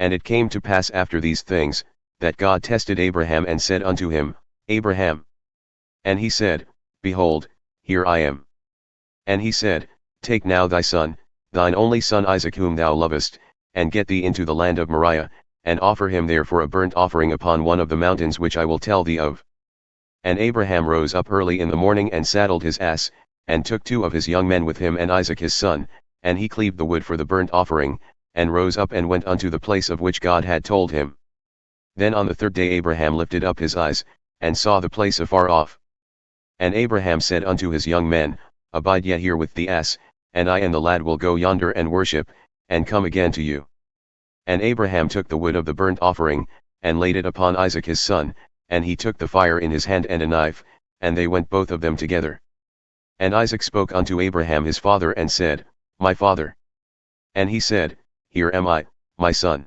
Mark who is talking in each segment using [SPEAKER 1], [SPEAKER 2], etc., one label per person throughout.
[SPEAKER 1] And it came to pass after these things, that God tested Abraham and said unto him, Abraham. And he said, Behold, here I am. And he said, Take now thy son, thine only son Isaac whom thou lovest, and get thee into the land of Moriah, and offer him there for a burnt offering upon one of the mountains which I will tell thee of. And Abraham rose up early in the morning and saddled his ass, and took 2 of his young men with him and Isaac his son, and he cleaved the wood for the burnt offering, and rose up and went unto the place of which God had told him. Then on the 3rd day Abraham lifted up his eyes, and saw the place afar off. And Abraham said unto his young men, Abide yet here with the ass, and I and the lad will go yonder and worship, and come again to you. And Abraham took the wood of the burnt offering, and laid it upon Isaac his son, and he took the fire in his hand and a knife, and they went both of them together. And Isaac spoke unto Abraham his father and said, My father. And he said, Here am I, my son.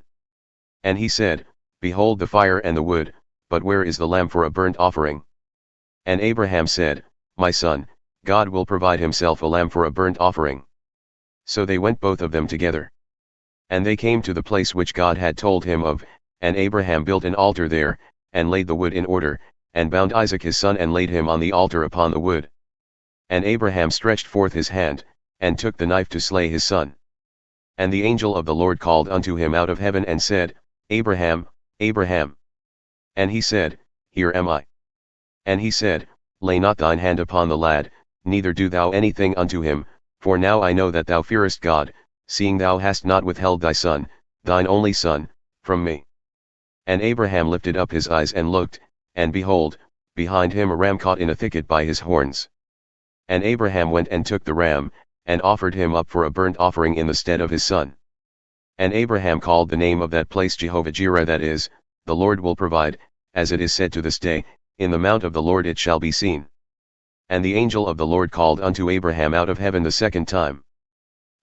[SPEAKER 1] And he said, Behold the fire and the wood, but where is the lamb for a burnt offering? And Abraham said, My son, God will provide himself a lamb for a burnt offering. So they went both of them together. And they came to the place which God had told him of, and Abraham built an altar there, and laid the wood in order, and bound Isaac his son and laid him on the altar upon the wood. And Abraham stretched forth his hand, and took the knife to slay his son. And the angel of the Lord called unto him out of heaven and said, Abraham, Abraham. And he said, Here am I. And he said, Lay not thine hand upon the lad, neither do thou anything unto him, for now I know that thou fearest God, seeing thou hast not withheld thy son, thine only son, from me. And Abraham lifted up his eyes and looked, and behold, behind him a ram caught in a thicket by his horns. And Abraham went and took the ram, and offered him up for a burnt offering in the stead of his son. And Abraham called the name of that place Jehovah-Jireh, that is, the Lord will provide, as it is said to this day, In the mount of the Lord it shall be seen. And the angel of the Lord called unto Abraham out of heaven the 2nd time.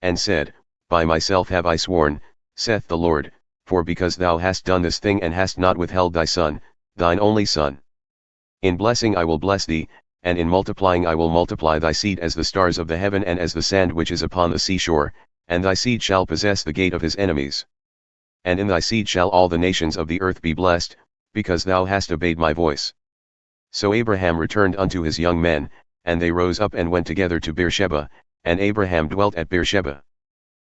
[SPEAKER 1] And said, By myself have I sworn, saith the Lord, for because thou hast done this thing and hast not withheld thy son, thine only son. In blessing I will bless thee, and in multiplying I will multiply thy seed as the stars of the heaven and as the sand which is upon the seashore, and thy seed shall possess the gate of his enemies. And in thy seed shall all the nations of the earth be blessed, because thou hast obeyed my voice. So Abraham returned unto his young men, and they rose up and went together to Beersheba, and Abraham dwelt at Beersheba.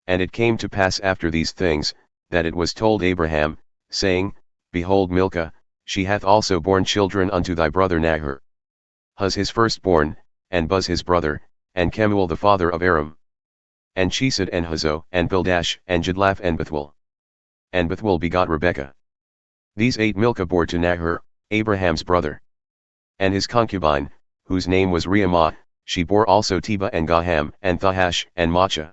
[SPEAKER 1] And it came to pass after these things, that it was told Abraham, saying, Behold Milcah, she hath also borne children unto thy brother Nahor. Huz his firstborn, and Buz his brother, and Kemuel the father of Aram. And Chesed and Hazo, and Pildash, and Jidlaph and Bethuel. And Bethuel begot Rebekah. These 8 Milcah bore to Nahor, Abraham's brother. And his concubine, whose name was Reumah, she bore also Tebah and Gaham and Thahash and Maachah.